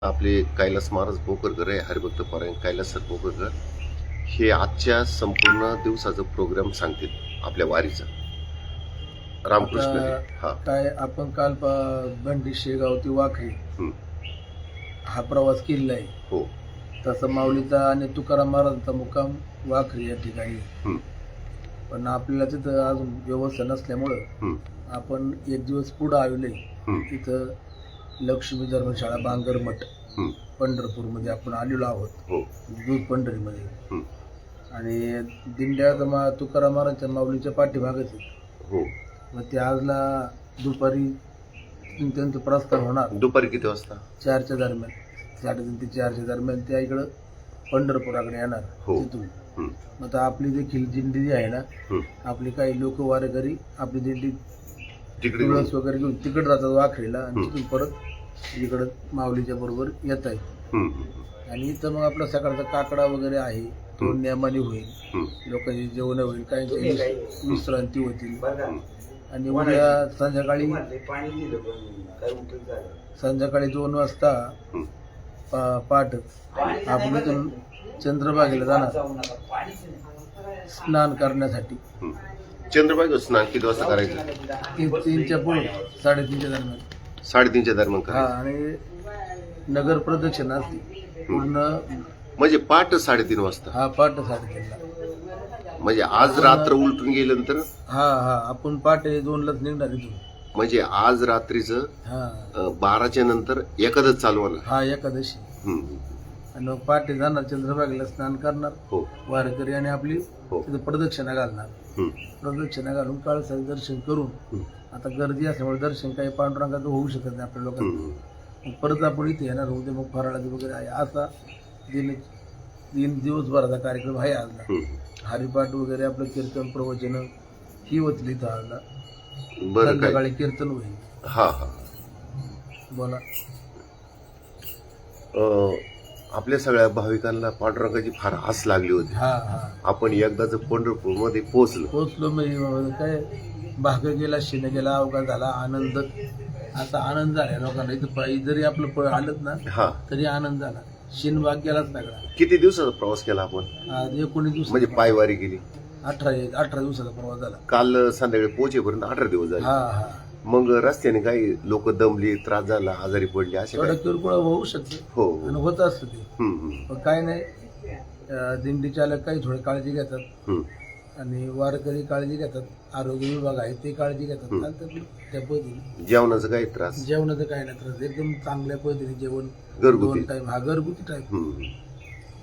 आपले कैलास महाराज पोकरकर आहे, हरिभक्त पारायण कैलास सर पोकरकर हे आजच्या संपूर्ण दिवसाचा प्रोग्राम सांगतील आपल्या वारीचा. रामकृष्ण हरी. हा काय आपण काल बंडी शेगाव ते वाखरी हा प्रवास केलेला आहे. हो तसं माऊलीचा आणि तुकाराम महाराजांचा मुक्काम वाखरी या ठिकाणी. पण आपल्याला तिथं अजून व्यवस्था नसल्यामुळं आपण एक दिवस पुढं आलोय. तिथं लक्ष्मी धर्मशाळा बांगरमठ पंढरपूरमध्ये आपण आलेलो आहोत. दूध पंढरीमध्ये आणि दिंड्या तुकाराम महाराजांच्या माऊलीच्या पाठीमागच आहेत. मग ते आजला दुपारी त्यांचं प्रस्थान होणार. दुपारी किती वाजता? 4च्या दरम्यान, 3:30 ते 4च्या दरम्यान त्या इकडं पंढरपुराकडे येणार. तिथून मग आता आपली देखील दिंडी जी आहे ना, आपली काही लोक वारेकरी आपली दिंडी तुळस वगैरे घेऊन तिकडे जातात वाखरीला आणि तिथून परत इकडं माऊलीच्या बरोबर येत आहेत. आणि इथं मग आपला सकाळचा काकडा वगैरे आहे तो नियमाने होईल. लोकांची जेवण होईल, काही विश्रांती होतील. आणि उद्या संध्याकाळी 2 वाजता पाठ आपण इथून चंद्रभागेला जाणार स्नान करण्यासाठी. चंद्रभाग स्नान किती वाजता करायचं? 3च्या पुढे 3:30च्या दरम्यान. 3:30च्या दरम्यान हा. आणि नगर प्रदक्षिणा असते पूर्ण. म्हणजे पहाटे 3:30 वाजता? हा, पहाटे 3:30ला. म्हणजे आज रात्र उलटून गेल्यानंतर? हा हा, आपण पहाटे 2लाच निघणार इथून. म्हणजे आज रात्रीचं 12च्या नंतर एकादश चालू होणार? हा, एकादशी. आणि मग पहाटे जाणार चंद्रभागेला स्नान करणार वारकरी आणि आपली तिथे प्रदक्षिणा घालणार. प्रदक्षिणा घालून काळसाचं दर्शन करून, आता गर्दी असल्यामुळे दर्शन काही पांडुरंगाचं होऊ शकत नाही आपल्या लोकांना. परत आपण इथे येणार. उद्या मग फराळाचं वगैरे आहे. असा दिवसभराचा कार्यक्रम आहे आजला. हरिपाठ वगैरे आपलं कीर्तन प्रवचन ही होतील इथं आजला. संध्याकाळी कीर्तन होईल. हा हा, बोला. आपल्या सगळ्या भाविकांना पांडुरंगाची फार आस लागली होती. आपण एकदाच पंढरपूर मध्ये पोहोचलो. म्हणजे काय भाग गेला, शिन गेला, अवघा झाला, आनंद. असा आनंद झाला लोकांना. इथं पायी जरी आपलं आलत ना तरी आनंद झाला. शिन भाग गेलाच लागला. किती दिवसाचा प्रवास केला आपण? 19 दिवस. म्हणजे पायवारी केली. 18 दिवसाचा प्रवास झाला. काल संध्याकाळी पोहोचेपर्यंत 18 दिवस झाले. मग रस्त्याने काही लोक दमली, त्रास झाला, आजारी पडले, असे किरकोळ होऊ शकते. आणि होत असतं ते. पण काय नाही, दिंडी चालक काही थोडी काळजी घेतात आणि वारकरी काळजी घेतात. आरोग्य विभाग आहे ते काळजी घेतात. त्या पद्धतीने जेवणाचं काही त्रास? जेवणाचं काही नाही त्रास. एकदम चांगल्या पद्धतीने जेवण. घरगुती टाइम. हा, घरगुती टाइम.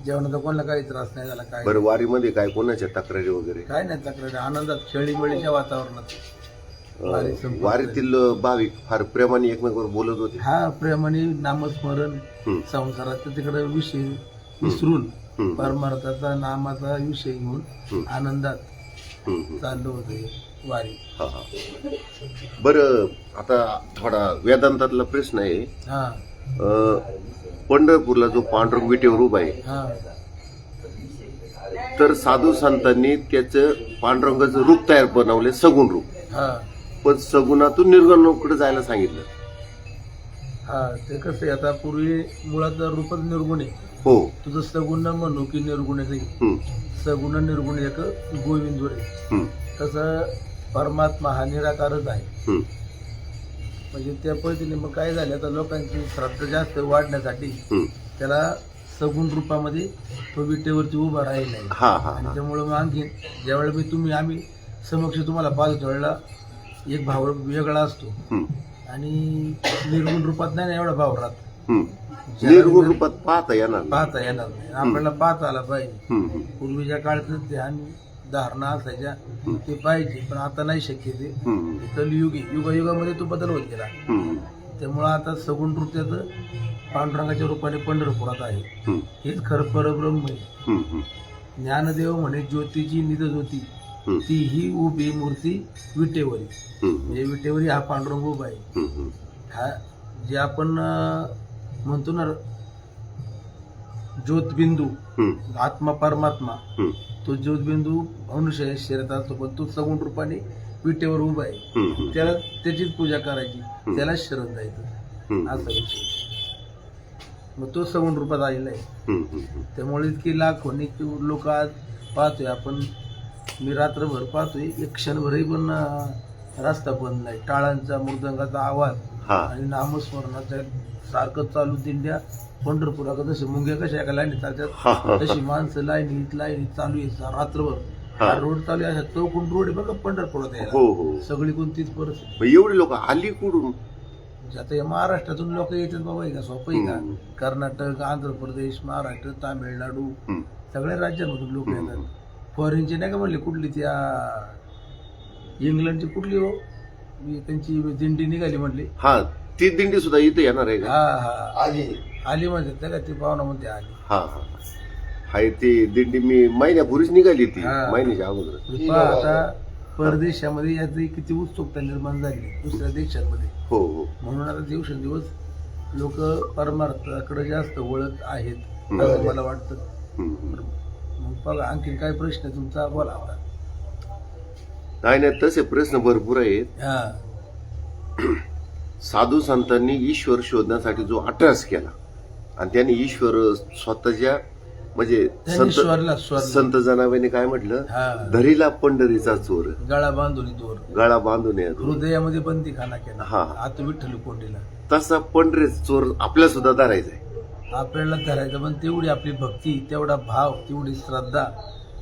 जेवणाचा कोणाला काही त्रास नाही झाला. काय बरं, वारीमध्ये काय कोणाच्या तक्रारी वगैरे? काय नाही तक्रारी. आनंदात, खेळीमेळीच्या वातावरणात. वारीतील भाविक फार प्रेमाने एकमेकांवर बोलत होते. हा, प्रेमाने नामस्मरण, संसाराचा तिकडे विषय विसरून परमार्थाचा नामाचा विषय घेऊन आनंदात चाललो होते वारी. बरं, आता थोडा वेदांतातला प्रश्न आहे. पंढरपूरला जो पांडुरंग विटेवर उभा आहे, तर साधू संतांनी त्याचं पांडुरंगाचं रूप तयार बनवले, सगुण रूप. पण सगुणातून निर्गुणाकडे जायला सांगितलं. ते कसं आहे, आता पूर्वी मुळात रूपच निर्गुण आहे. तुझं सगुण म्हणू की निर्गुण आहे. सगुण निर्गुण एक गोविंद आहे. तसं परमात्मा हा निराकारच आहे. म्हणजे त्या पद्धतीने मग काय झालं, आता लोकांची श्रद्धा जास्त वाढण्यासाठी त्याला सगुण रूपामध्ये तो विटेवरती उभा राहिला आहे. आणि त्यामुळे मग आणखी ज्यावेळेला आम्ही समक्ष तुम्हाला पाहतो त्यावेळेला एक भाव वेगळा असतो. आणि निर्गुण रूपात नाही एवढा भाव राहतो. निर्गुण रूपात पाहता येणार नाही. आपल्याला पाहता आला पाहिजे. पूर्वीच्या काळात ध्यान धारणा असायच्या ते पाहिजे, पण आता नाही शक्य. ते कलियुगी युगायुगामध्ये तो बदल होत गेला. त्यामुळं आता सगुण नृत्याचं पांडुरंगाच्या रूपाने पंढरपुरात आहे. हेच खरं परब्रह्म आहे. ज्ञानदेव म्हणे ज्योतीची निध ज्योती ती ही उभी मूर्ती विटेवरी. म्हणजे विटेवरी हा पांडुरंग उभा आहे. हा जे आपण म्हणतो ना ज्योतबिंदू, आत्मा परमात्मा, तो ज्योतबिंदू मनुष्य शरीरात असतो, पण तो सगुण रूपाने विटेवर उभा आहे. त्याला त्याचीच पूजा करायची, त्याला शरण जायचं, असा विषय. मग तो सगुण रूपात आलेला आहे. त्यामुळे इतकी लाखोनी लोक आज पाहतोय आपण. मी रात्रभर पाहतोय, एक क्षणभरही पण रस्ता बंद नाही. टाळांचा मृदंगाचा आवाज आणि नामस्मरणाचा सारखं चालू दिंड्या पंढरपुराकडे जसे मुंग्या कशा एका लाईनीत चालतात तशी माणसं लाईनीत चालू आहे रात्रभर. रोड चालू आहे, अशा चौकून रोड आहे बघा पंढरपुरात यायला. सगळी कोणतीच परिस्थिती. एवढी लोक आली कुठून? आता या महाराष्ट्रातून लोक येतात बाबा. का सोपं आहे का? कर्नाटक, आंध्र प्रदेश, महाराष्ट्र, तामिळनाडू सगळ्या राज्यांमधून लोक येतात. फॉरेनचे नाही का म्हणले, कुठली त्या इंग्लंडची कुठली हो त्यांची दिंडी निघाली म्हणली. हा, ती दिंडी सुद्धा इथे येणार आहे का? हा आली म्हणतात त्या का ती पाहुणा म्हणते आली. हाय ती दिंडी मी महिन्यापूर्वीच निघाली, ती महिन्याच्या अगोदर. आता परदेशामध्ये याची किती उत्सुकता निर्माण झाली दुसऱ्या देशांमध्ये. म्हणून आता दिवसेंदिवस लोक परमार्थाकडे जास्त वळत आहेत असं मला वाटतं. मग बघा आणखी काय प्रश्न तुमचा, बोला आता. नाही तसे प्रश्न भरपूर आहेत. साधू संतांनी ईश्वर शोधण्यासाठी जो अट्टहास केला आणि त्यांनी ईश्वर स्वतःच्या म्हणजे संत जनाबाईने काय म्हटलं, धरीला पंढरीचा चोर गळा बांधून दूर, गळा बांधून हृदयामध्ये बंदी खाना केला आता विठ्ठल कोंडीला. तसा पंढरीचा चोर आपल्या सुद्धा धरायचा आहे. आपल्याला धरायचं, पण तेवढी आपली भक्ती, तेवढा भाव, तेवढी श्रद्धा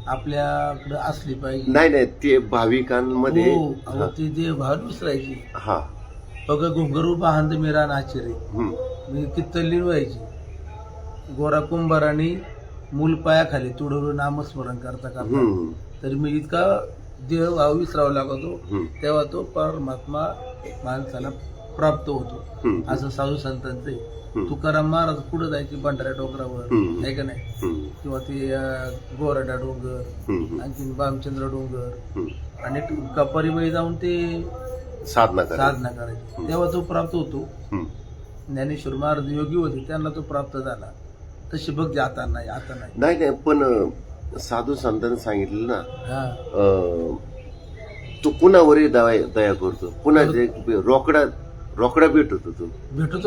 आपल्याकडे असली पाहिजे. नाही ते भाविकांमध्ये ती देव भाव विसरायची. बघ घुंगरू बांध मेरा नाचेरे, मी किती व्हायची. गोरा कुंभाराने मूल पायाखाली तुडवून नामस्मरण करता तरी मी इतका देव भाव विसरावा लागतो, तेव्हा तो परमात्मा माणसाला प्राप्त होतो. असं साधू संतांचं. तुकाराम महाराज पुढे जायचे भंडाऱ्या डोंगरावर, आहे का नाही, किंवा ते गोराडा डोंगर, आणखी भामचंद्र डोंगर, आणि कपारीबाई जाऊन ते साधना करायची, तेव्हा तो प्राप्त होतो. ज्ञानेश्वर महाराज योगी होते, त्यांना तो प्राप्त झाला. तशी बघ आता नाही. पण साधू संतांनी सांगितलं ना, तो कुणावरही दया करतो, पुन्हा रोकडा भेटतो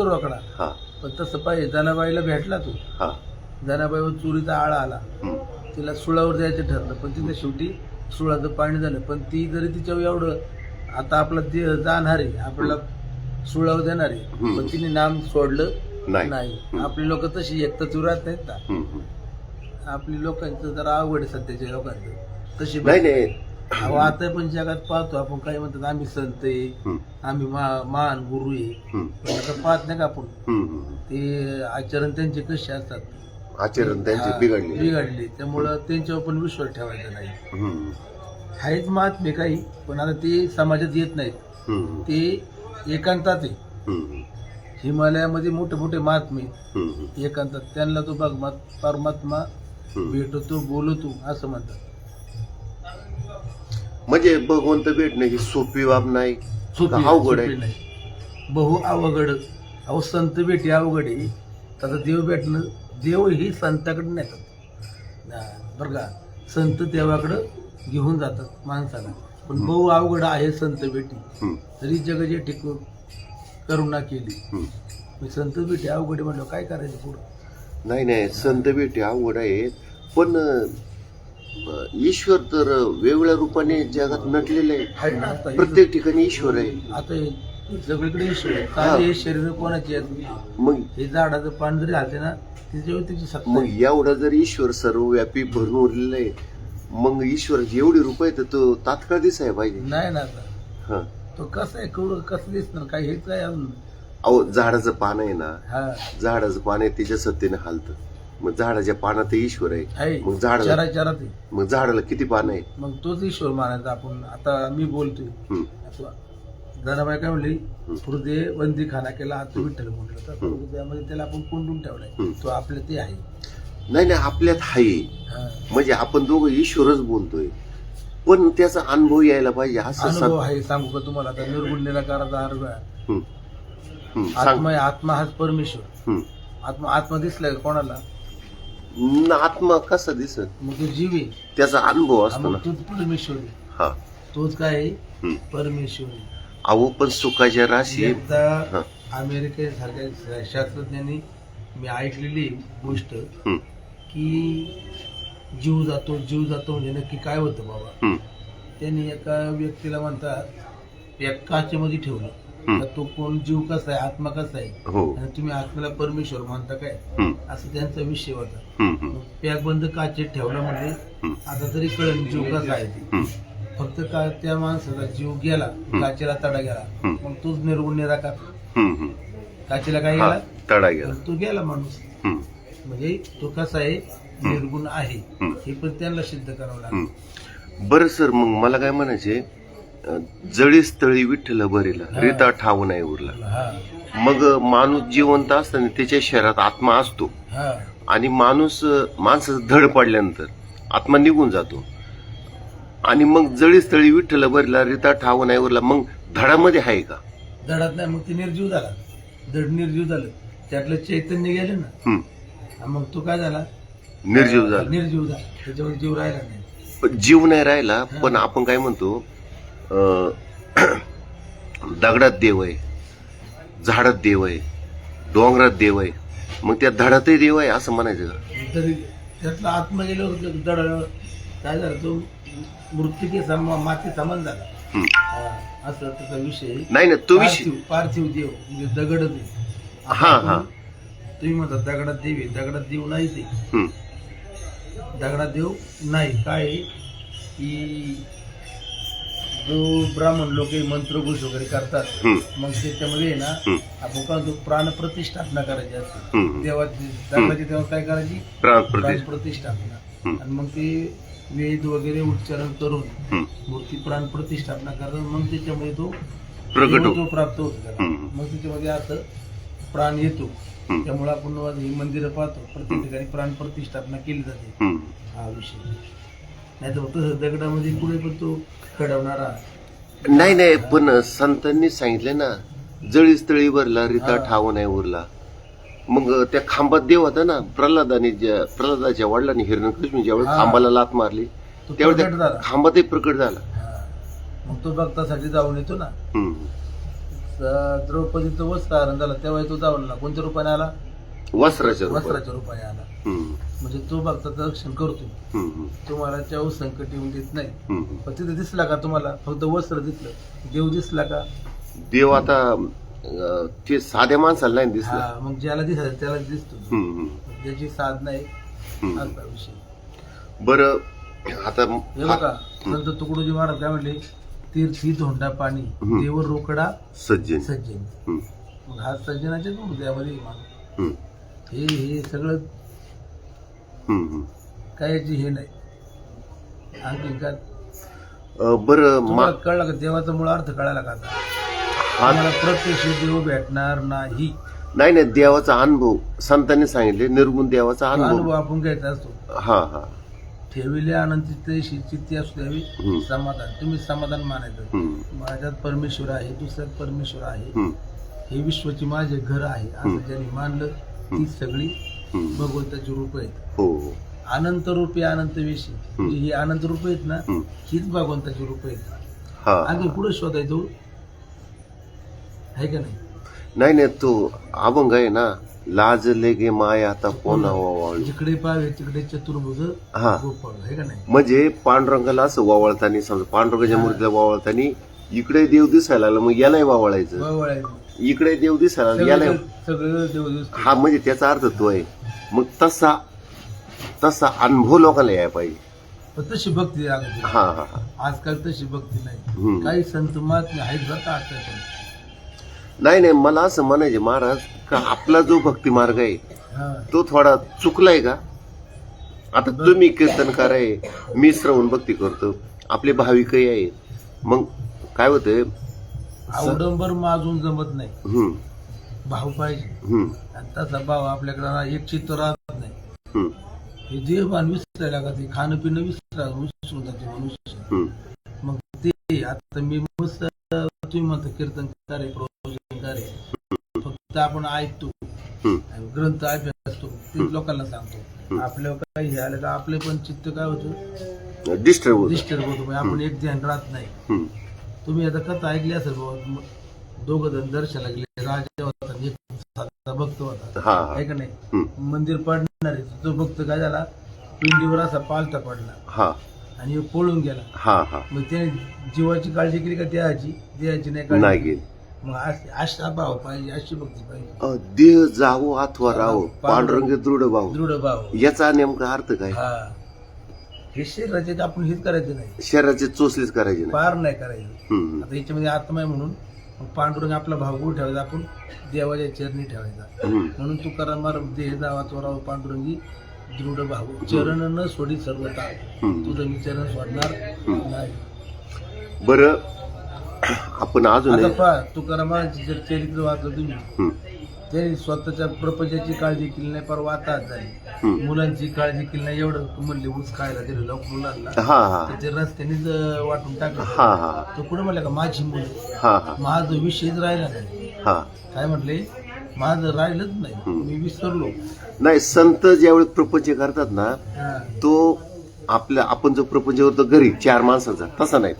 रोकडा. पण तसं पाहिजे. जनाबाईला भेटला तो, जनाबाईवर चोरीचा आळा आला, तिला सुळावर जायचं ठरलं, पण तिला शेवटी सुळाचं पाणी झालं. पण ती जरी तिच्यावर एवढं आता आपला देह जाणार आहे, आपल्याला सुळावर देणार आहे, पण तिने नाम सोडलं नाही. आपली लोक तशी एक तर चुरात नाहीत ना. आपली लोकांचं जरा आवड आहे सध्याच्या लोकांचं तशी. आता पण जगात पाहतो आपण, काही म्हणतात आम्ही संत आहे, आम्ही महान गुरु आहे, पण आता पाहत नाही का आपण ते आचरण त्यांचे कसे असतात, आचरण त्यांचे बिघडले. त्यामुळं त्यांच्यावर पण विश्वास ठेवायचा नाही. आहेच महात्मे काही, पण आता ते समाजात येत नाहीत, ते एकांतात आहे. हिमालयामध्ये मोठे मोठे महात्मे एकांतात, त्यांना तो बघ परमात्मा भेटतो, बोलतो असं म्हणतात. म्हणजे भगवंत भेटणं ही सोपी बाब नाही, अवघड आहे, बहु अवघड. अहो संत भेटी अवघड आहे. आता देव भेटणं, देव ही संताकडे नेतात बरं का. संत देवाकडं घेऊन जातात माणसाला, पण बहु अवघड आहे संत भेटी. तरी जग जे ठीक करुणा केली. मी संत भेटी अवघड म्हटलं काय करायचं पुढं. नाही संत भेटी अवघड आहे, पण ईश्वर तर वेगवेगळ्या रूपाने जगात नटलेलं आहे. प्रत्येक ठिकाणी ईश्वर आहे. आता सगळीकडे ईश्वर आहे. हे शरीर कोणाचे आहेत, मग हे झाडाचं पान जरी घालते ना, त्याच्यावर त्याची सत्ता. मग एवढा जर ईश्वर सर्वव्यापी भरून उरलेला आहे, मग ईश्वर जेवढी रूप आहे तो तात्काळ दिसाय पाहिजे. नाही ना आता तो कसं आहे, कसं दिसणार काय, हेच काय. अहो झाडाचं पान आहे ना, झाडाचं पान आहे त्याच्या सत्तेने हालतं. मग झाडाच्या पानात ईश्वर आहे, मग झाडाला किती पान आहे, मग तोच ईश्वर मानायचा आपण. आता मी बोलतोय, जनाबाई काय म्हणली, हृदय बंदी खाना केला आता विठ्ठल म्हटलं, तर हृदयामध्ये त्याला आपण कोंडून ठेवलाय, तो आपल्या ते आहे. नाही आपल्यात आहे, म्हणजे आपण दोघं ईश्वरच बोलतोय, पण त्याचा अनुभव यायला पाहिजे. अनुभव आहे. सांगू का तुम्हाला, आता निर्गुण निराकाराचा अर्थ आहे. आत्मा हाच परमेश्वर. आत्मा दिसलाय कोणाला? आत्मा कसा दिसत? मग तो जीव आहे, त्याचा अनुभव असतो ना, तोच परमेश्वर आहे. तोच काय आहे, परमेश्वर आहे. अहो पण सुखाच्या राशी अमेरिकेसारख्या शास्त्रज्ञांनी मी ऐकलेली गोष्ट हं, की जीव जातो म्हणजे नक्की काय होतं बाबा. हं, त्यांनी एका व्यक्तीला म्हणतात एक काचेमध्ये ठेवलं हं. तर तो कोण जीव कसा आहे, आत्मा कसा आहे, हो. आणि तुम्ही आत्म्याला परमेश्वर मानता काय, हं, असं त्यांचा विषय होता. हं, हं, मग पॅक बंद काचेत ठेवला म्हणजे हं. आता तरी कळलं जीव कसा आहे ते. हं, फक्त का त्या माणसाचा जीव गेला, काचेला तडा गेला, हं. मग तोच निर्गुण निराकार. हं, हं. काचेला काय हा, गेला तडा गेला. तर तो गेला माणूस. हं, म्हणजे तो कसा आहे, निर्गुण आहे, हं. हे पण त्यांना सिद्ध करावं लागेल. हं. बरं सर, मग मला काय म्हणायचे, जळीस तळी विठ्ठल भरेला रीता ठाव नाही उरला. हा मग माणूस जिवंत असताना त्याच्या शरीरात आत्मा असतो हा आणि माणसाचं धड पडल्यानंतर आत्मा निघून जातो आणि मग जळीस तळी विठ्ठल भरला रीता ठाव नाही उरला. मग धडामध्ये आहे का? दडात नाही, मग ते निर्जीव झाला. दड निर्जीव झालं, त्यातलं चैतन्य गेलं ना, हं. आणि मग तो काय झाला, निर्जीव झाला. निर्जीव झाला. त्याच्यावर जीव राहिला नाही. पण जीव नाही राहिला, पण आपण काय म्हणतो, दगडात देव आहे, झाडात देव आहे, डोंगरात देव आहे, मग त्या धडातही देव आहे असं म्हणायचं का? तरी त्यातला आत्मा गेल्यावर दड काय झालं, तो मृत्यूके माती समान झाला. हं. हा, असं त्याचा विषय. नाही ना, तो विषय. पार्थिव देव म्हणजे दगडच आहे. हा हा. तुम्ही म्हणता दगडात देव आहे, दगडात देव नाही. ते हं, दगडात देव नाही. काय आहे की जो ब्राह्मण लोक मंत्रघोष वगैरे करतात, हं, मग त्याच्यामध्ये आहे ना, हं, आपण काय म्हणतो, प्राणप्रतिष्ठापना करायची असते. हं. देवाची दगडाची तेव्हा काय करायची, प्राणप्रतिष्ठा. प्राणप्रतिष्ठापना. हं. आणि मग ते वेद वगैरे उच्चारण करून हं. मूर्ती प्राणप्रतिष्ठापना करतात. मग त्याच्यामध्ये तो प्रगट देवत्व प्राप्त होतो त्याला. हं. मग त्याच्यामध्ये असं प्राण येतो. हं. त्यामुळे आपण ही मंदिरं पाहतो, प्रत्येक ठिकाणी प्राण प्रतिष्ठापना केली जाते. हं. हा विषय. नाही तर तसं दगडामध्ये पुढे पण तो घडवणारा. नाही, पण संतांनी सांगितले ना, जळीस तळी भरला रीता ठाव नाही उरला. मग त्या खांबात देव होता ना, प्रल्हादाच्या वडिलांनी हिरण्यकशिपूने ज्यावेळी हा. खांबाला लात मारली तो त्यावेळी प्रगट झाला. त्या खांबातही प्रकट झाला. हा. मग तो भक्तासाठी जाऊन येतो ना. हं. द्रौपदीचं वस्त्रहरण झालं तेव्हा तो जाऊन आला. कोणत्या रूपाने आला, वस्त्राच्या रूपात. वस्त्राच्या रूपाने आला. हं. म्हणजे तो भक्ताचं रक्षण करतो. हं, हं, तुम्हाला त्यावर संकट येऊन देत नाही. हं. पण तिथे दिसला का तुम्हाला, फक्त वस्त्र दिसलं, देव दिसला का? देव आता ते साध्या माणसाला नाही दिसला. हा, मग ज्याला दिसायचं त्याला दिसतो. हं, हं, ज्याची साधना आहे हं. असा विषय. बरं, आता हे बघा, संत तुकडोजी महाराज काय म्हणले, तीर्थी धोंडा पाणी, हं. देव रोकडा सज्जन. सज्जन. हं, मग हा सज्जनाच्या हृदयामध्ये माणूस. हं, हे सगळं हं, हं. काय याची हे नाही. आणखी काय बरं, तुम्हाला कळलं का, देवाचा मूळ अर्थ कळाला का आता? तुम्हाला प्रत्यक्ष देव भेटणार नाही. नाही, देवाचा अनुभव संतांनी सांगितले, निर्गुण देवाचा तो अनुभव. अनुभव आपण घ्यायचा असतो. हा हा. ठेविले आनंद चित्ती असू द्यावी, हं. समाधान. तुम्ही समाधान मानायचं. हं, माझ्यात परमेश्वर आहे, दुसऱ्यात परमेश्वर आहे, हं, हे विश्वाची माझे घर आहे, असं ज्यांनी मानलं ती सगळी हं. भगवंताची रूप आहेत. हो हो. अनंत रूपे अनंत वेशी, म्हणजे ही अनंत रूप आहेत ना, हं. हीच भगवंताची रूप आहेत. हा. आणखी पुढे शोधायचो आहे का नाही? नाही, तो अभंग आहे ना, लाज लेगे माय आता कोणा वावळ. जिकडे पाहावे तिकडे चतुर्भुज हा. गोपाळ, आहे का नाही? म्हणजे पांडुरंगाला असं वावळतानी, समजा पांडुरंगाच्या मूर्तीला वावळतानी इकडे देव दिसायला लागला, मग यालाही वावळायचं. वळवळ इकडे देव दिसायला लागला, यालाही. सगळं देव दिसतो. हा, म्हणजे त्याचा अर्थ तो आहे. मग तसा अनुभव लोकांना यायला पाहिजे. पण तशी भक्ती लागते. हा हा हा. आजकाल तशी भक्ती नाही. हं. काही संत महात्मे आहेत बरं का आता. नाही, मला असं म्हणायचे महाराज, का आपला जो भक्ती मार्ग आहे हा. तो थोडा चुकलाय का? आता तुम्ही कीर्तनकार आहे, मी श्रवण भक्ती करतो, आपले भाविकही आहेत, मग काय होतंय, अवडंबर माजून जमत नाही, हं, भाव पाहिजे. हं, आणि तसा भाव आपल्याकडे एक चित्त राहत नाही. हं, हे देहभान विसरायला का, ते खाणं पिणं विसरून जाते मनुष्य. हं, मग ते आता मी मस्त तुम्ही म्हणता कीर्तनकार आहे, प्रवचनकार आहे, फक्त आपण ऐकतो, हं, ग्रंथ अभ्यास असतो, ते लोकांना सांगतो. आपल्याला काही हे आलं का आपले पण चित्त काय होतं, डिस्टर्ब होत. डिस्टर्ब होतो. म्हणजे आपण एक ध्यान राहत नाही. हं, तुम्ही आता कथा ऐकली असेल बाबा, दोघं जण दर्शनाला गेले, राजा होता, एक साधा भक्त होता, हा आहे का नाही. हं. मंदिर पडणार आहे, तो भक्त काय झाला, पिंडीवर असा पालथा पडला हा आणि पळून गेला. हा हा मग त्याने जीवाची काळजी केली का देहाची नाही नाही काळजी. गेली. मग असा भाव पाहिजे, अशी भक्ती पाहिजे. देह जावो अथवा राहो पांडुरंग दृढ भाऊ, दृढ भाव. याचा नेमका अर्थ काय? हा, हे शरीराचे आपण हेच करायचं नाही, शरीराचे चोचलेच करायचे नाही. पार नाही करायचं. हम्म. आता याच्यामध्ये आत्मा आहे म्हणून मग पांडुरंग आपला भाव कुठे ठेवायचा, आपण देवाच्या चरणी ठेवायचा. हम्म. म्हणून तुकाराम महाराज देह जावा चोराव पांडुरंगी दृढ भाव, चरण न सोडी सर्वता, हम्म. तुझं मी चरण सोडणार नाही. बरं, आपण अजून आता एक- पहा, तुकाराम महाराज जर चरित्र वाचलं तुम्ही, हम्म. त्यांनी स्वतःच्या प्रपंचाची काळजी केली नाही, पर वाताहत झाली. हम्म. मुलांची काळजी केली नाही, एवढं म्हणले ऊस खायला दिलं लोक मुलांना, हा हा तर ते रस्त्यानेच वाटून टाकलं. हा हा तो कुठे म्हणलं का माझी मुलं, हा हा माझा विषयच राहिला नाही. हा काय म्हटले, माझं राहिलंच नाही, मी विसरलो. नाही, संत ज्यावेळी प्रपंच करतात ना, हा. तो आपण जो प्रपंच करतो घरी 4 माणसाचा, तसा नाही,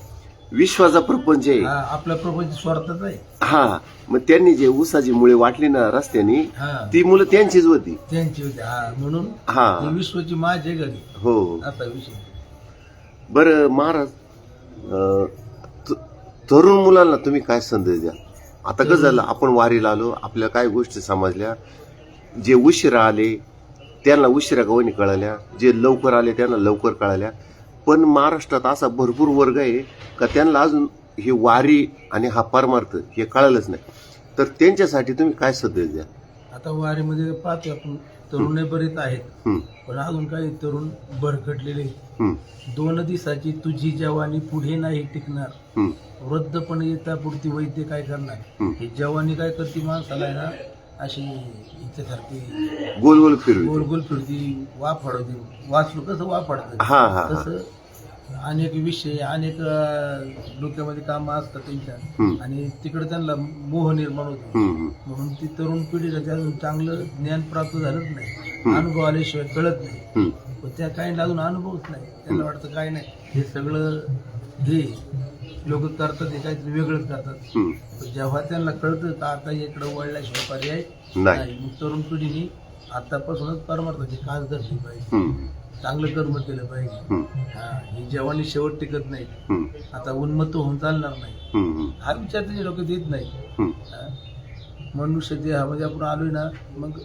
विश्वाचा प्रपंच आहे. हा, आपला प्रपंच स्वार्थाच आहे. हा, मग त्यांनी जे ऊसाची मुळे वाटली ना रस्त्यानी, हा, ती मुलं त्यांचीच होती. त्यांची होती. हा, म्हणून हा ही विश्वाची माझे घरी हो. असा विषय. बरं महाराज, तरुण मुलांना तुम्ही काय संदेश द्या? आता कसं झालं, आपण वारीला आलो, आपल्या काय गोष्टी समजल्या, जे उशिरा आले त्यांना उशिरा गवणी कळाल्या, जे लवकर आले त्यांना लवकर कळाल्या, पण महाराष्ट्रात असा भरपूर वर्ग आहे का त्यांना अजून ही वारी आणि हा परमार्थ हे कळालंच नाही. तर त्यांच्यासाठी तुम्ही काय संदेश द्या? आता वारीमध्ये पाहतो आपण, तरुण बरेच आहेत, हम्म, पण अजून काही तरुण भरकटलेले. हम्म, 2 दिवसाची तुझी जवानी पुढे नाही टिकणार, हम्म, वृद्धपणे येता पुरती वैद्य काय करणार. हम्म. ही जवानी काय करते माणसाला आहे ना, अशी इच्छासारखी गोल गोल फिरवी. गोल गोल फिरती, वाफाडती. वाचलो कसं वाफाडतं, हा हा हा. तसं अनेक विषय, अनेक डोक्यामध्ये कामं असतात त्यांच्या, हम्म, आणि तिकडे त्यांना मोह निर्माण होतो. हम्म, हम्म, म्हणून ती तरुण पिढीला त्या अजून चांगलं ज्ञान प्राप्त झालंच नाही, हम्म. अनुभव आल्याशिवाय कळत नाही. हम्म, पण त्या काही अजून अनुभवच नाही, त्यांना वाटतं काय नाही, हे सगळं हे लोक करतात, हे काहीतरी वेगळंच करतात. हम्म. पण जेव्हा त्यांना कळतं का आता इकडं वळल्याशिवाय पर्याय नाही. नाही, मग तरुण पिढीने आतापासूनच परमार्थाची कास धरली पाहिजे, हम्म, चांगलं कर्म केलं पाहिजे. हम्म, हा, ही जवानी शेवट टिकत नाही, हम्म, आता उन्मत्त होऊन चालणार नाही, हम्म, हा विचार त्यांचे लोक देत नाही. हम्म. हा. मनुष्य देहामध्ये आपण आलोय ना, मग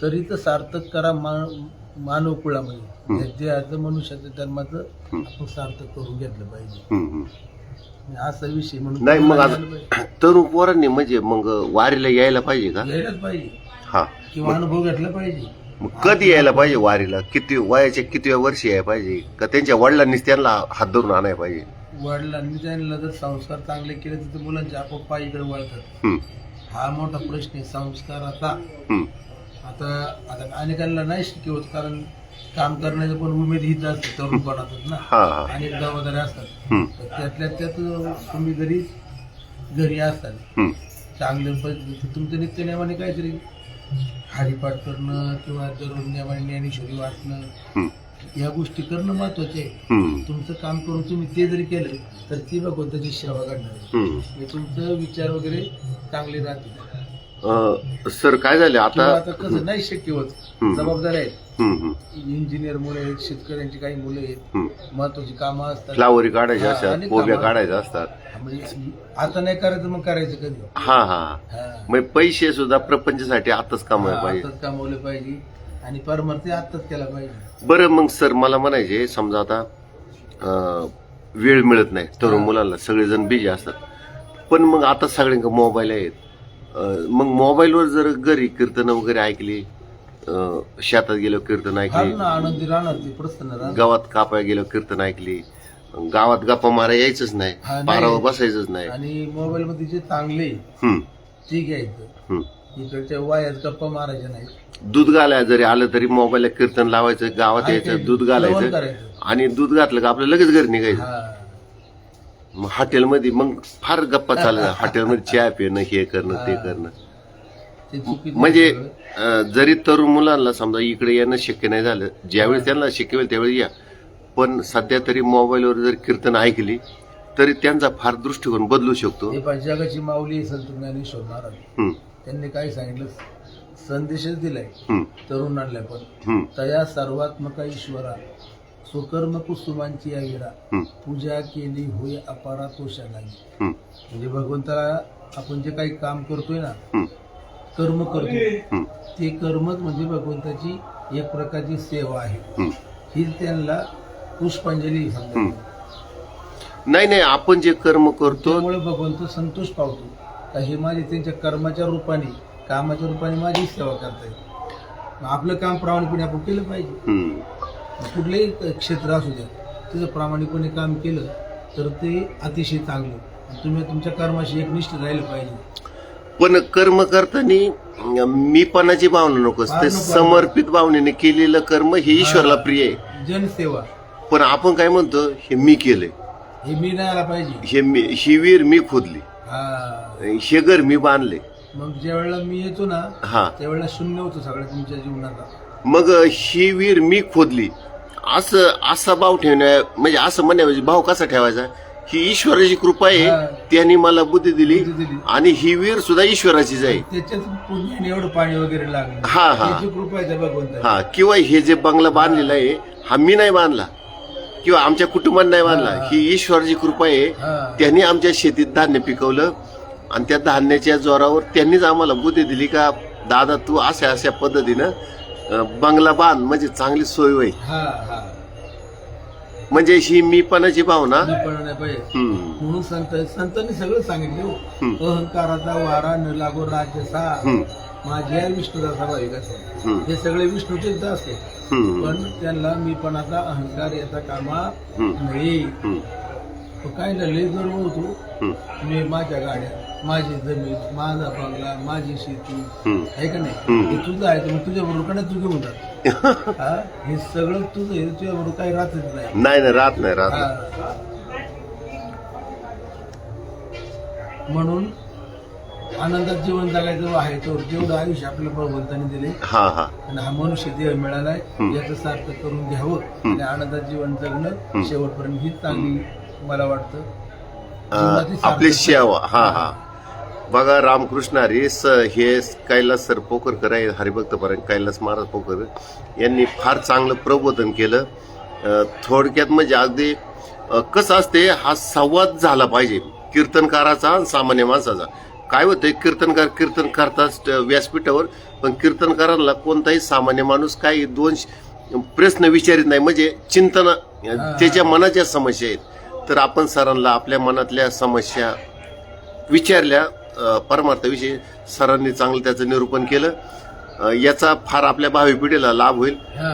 तरी तर सार्थक करा मानव कुळामध्ये, या देहाचं मनुष्याचं धर्माचं आपण सार्थक करून घेतलं पाहिजे. हम्म. असा विषय म्हणून नाही, मग यायला पाहिजे. आता तरुण पोरांनी म्हणजे मग वारीला यायला पाहिजे का? यायलाच पाहिजे, हा, किंवा अनुभव घेतला पाहिजे. मग कधी यायला पाहिजे वारीला? किती वयाच्या कितव्या वर्षी यायला पाहिजे? का त्यांच्या वडिलांनीच त्यांना हात धरून आणायला पाहिजे? वडिलांनी त्यांना जर संस्कार चांगले केले तर मुलांचे आपोआप पायीकडे वळतात. हम्म, हा मोठा प्रश्न आहे संस्काराचा. हम्म, आता अनेकांना नाही शिकवत, कारण काम करण्याचं पण उमेद हीच असते तरुणपणातच ना, हा हा, अनेक जबाबदाऱ्या असतात. हम्म, तर त्यातल्या त्यात तुम्ही जरी घरी असताल, हम्म, चांगल्या पद्धतीने तुमचं नित्यनेमाने काहीतरी हरिपाठ करणं किंवा दररोज नेमाने ज्ञानेश्वरी वाचणं, हम्म, या गोष्टी करणं महत्वाचे आहे. हम्म, तुमचं काम करून तुम्ही ते जरी केलं तर ती भगवंताची सेवा करणार आहे. हम्म. म्हणजे तुमचं विचार वगैरे चांगले राहतील. सर काय झाले किंवा आता? आता कसं नाही शक्य होत, हम्म. जबाबदाऱ्या आहेत, हम्म, हम्म, इंजिनियर मुलं आहेत, शेतकऱ्यांची काही मुलं आहेत, हम्म. महत्वाची कामं असतात. फ्लावरी काढायचे हा, असतात, अनेक पोब्या कामं. काढायच्या असतात. म्हणजे आता नाही करायचं मग करायचं कधी. हा हा, हा. मग पैसे सुद्धा प्रपंचासाठी आताच कमवायला हा, पाहिजे. आत्ताच कमवलं पाहिजे आणि परमार्थ आत्ताच केला पाहिजे. बरं, मग सर मला म्हणायचे, समजा आता वेळ मिळत नाही तरुण मुलांना, सगळेजण बिझी असतात, पण मग आता सगळ्यांकडे मोबाईल आहेत. मग मोबाईलवर जर घरी कीर्तन वगैरे ऐकली, शेतात गेलो कीर्तन फार ऐकली, ना आनंदी राहणार ते, प्रसन्न राहणार. गावात कापाय गेलो कीर्तन ऐकली, गावात गप्पा मारा यायचंच नाही, हा, नाही. पारावर बसायचंच नाही. आणि मोबाईल मध्ये जे चांगले हम्म, ते घ्यायचं, हम्म. इकडच्या वायात गप्पा मारायच्या नाही. दूध घालायला जरी आलं तरी मोबाईलला कीर्तन लावायचं, गावात यायचं, दूध जेवण घालायचं, करायचं. आणि दूध घातलं का आपलं लगेच घरी निघायचं. हा. मग हॉटेलमध्ये मग फार गप्पा चालल्या, हॉटेलमध्ये चहा पिणं, हे करणं, ते करणं. ते चुकीचं म्हणजे आहे सगळं. जरी तरुण मुलांना समजा इकडे येणं शक्य नाही झालं, ज्यावेळी त्यांना शक्य होईल त्यावेळी या, पण सध्या तरी मोबाईलवर जर कीर्तन ऐकली तरी त्यांचा फार दृष्टिकोन बदलू शकतो. हे पण जगाची माऊली संत ज्ञानेश्वर महाराज, हम्म, त्यांनी काय सांगितलं, संदेशच दिलाय हम्म, तरुणांना पण. हम्म, तया सर्वात्मका ईश्वरा स्वकर्म कुसुमांची या विरा हम्म, पूजा केली होय अपारा तोषालाही. हम्म, म्हणजे भगवंताला आपण जे काही काम करतोय ना, हम्म, कर्म करतोय, हम्म, ते कर्मच म्हणजे भगवंताची एक प्रकारची सेवा आहे. हम्म. ही त्यांना पुष्पांजली समजा. हम्म. नाही नाही, आपण जे कर्म करतो त्यामुळे भगवंत संतोष पावतो का हे माझे त्यांच्या कर्माच्या रूपाने, कामाच्या रूपाने माझी सेवा करतायत. मग आपलं काम प्रामाणिकपणे आपण केलं पाहिजे. हम्म, मग कुठलंही क्षेत्र असू द्या, तिथं प्रामाणिकपणे काम केलं तर ते अतिशय चांगलं. आणि तुम्ही तुमच्या कर्माशी एकनिष्ठ राहिलं पाहिजे. पण कर्म करताना मीपणाची भावना नकोस, ते समर्पित भावनेने केलेलं कर्म हे ईश्वरला प्रिय आहे. जनसेवा पण आपण काय म्हणतो, हे मी केलंय, हे मी नाही आला पाहिजे. ही विहीर मी खोदली, हा, हे घर मी बांधले. मग ज्या वेळेला मी येतो ना, हा, त्यावेळेला शून्य होतं सगळं तुमच्या जीवनाचा. मग ही विहीर मी खोदली असा भाव ठेवण्या, म्हणजे असं म्हणण्याऐवजी भाव कसा ठेवायचा, ही ईश्वराची कृपा आहे, हा. त्यांनी मला बुद्धी दिली बुद्धी दिली. आणि ही विहीर सुद्धा ईश्वराचीच आहे. त्याच्यात पुण्याने एवढं पाणी वगैरे लागलं, हा, हा. त्याची कृपा आहे त्या भगवंताची. हा, किंवा हे जे बंगला बांधलेला आहे हा मी नाही बांधला किंवा आमच्या कुटुंबाने नाही बांधला, हा. ही ईश्वराची कृपा आहे. हा. त्यांनी आमच्या शेतीत धान्य पिकवलं आणि त्या धान्याच्या जोरावर त्यांनीच आम्हाला बुद्धी दिली का दादा तू अशा पद्धतीनं बंगला बांध, म्हणजे चांगली सोय होईल. हा, हा. म्हणजे ही मीपणाची भावना. मी पण नाही पाहिजे हम्म, म्हणून संतांनी सगळं सांगितलं हो. हम्म. अहंकाराचा वारा न लागो राज्यसा हम्म, माझ्या विष्णुदासा भाविकाचा. हम्म, हे सगळे विष्णूचेच दास आहे. हम्म, पण त्यांना मीपणाचा अहंकार याचा कामा हम्म, नाही. हम्म, तो काय लय गर्व होतो, हम्म, मी माझ्या गाड्या, माझी जमीन, माझा बंगला, माझी शेती हम्म. आहे का नाही, हम्म. हे तुझं आहे. तर मग तुझ्या बरोबर कडे तुझे म्हणतात हा, हे सगळं तुझं आहे, तुझ्या बरोबर काही राहतच नाही. नाही नाही, राहत नाही, राहत नाही. हा. म्हणून आनंदात जीवन जगायचं आहे तर जेवढं आयुष्य आपल्या भगवंताने दिले हा, हा. आणि हा मनुष्य देह मिळालाय, याचं सार्थक करून घ्यावं आणि आनंदात जीवन जगणं शेवटपर्यंत ही चांगली मला वाटतं जीवनाची आपली सार्थकता. सेवा. हा, हा. बघा, रामकृष्ण हरी हे कैलास सर पोकरकर आहे, हरिभक्त परायण कैलास महाराज पोकरकर यांनी फार चांगलं प्रबोधन केलं. थोडक्यात म्हणजे अगदी कसं असते, हा संवाद झाला पाहिजे कीर्तनकाराचा आणि सामान्य माणसाचा. काय होतंय, कीर्तनकार कीर्तन करतात व्यासपीठावर, पण कीर्तनकारांना कोणताही सामान्य माणूस काही दोन प्रश्न विचारित नाही, म्हणजे चिंतन त्याच्या मनाच्या समस्या आहेत. तर आपण सरांना आपल्या मनातल्या समस्या विचारल्या, परमार्थाविषयी सरांनी चांगलं त्याचं निरूपण केलं. याचा फार आपल्या भावी पिढीला लाभ होईल.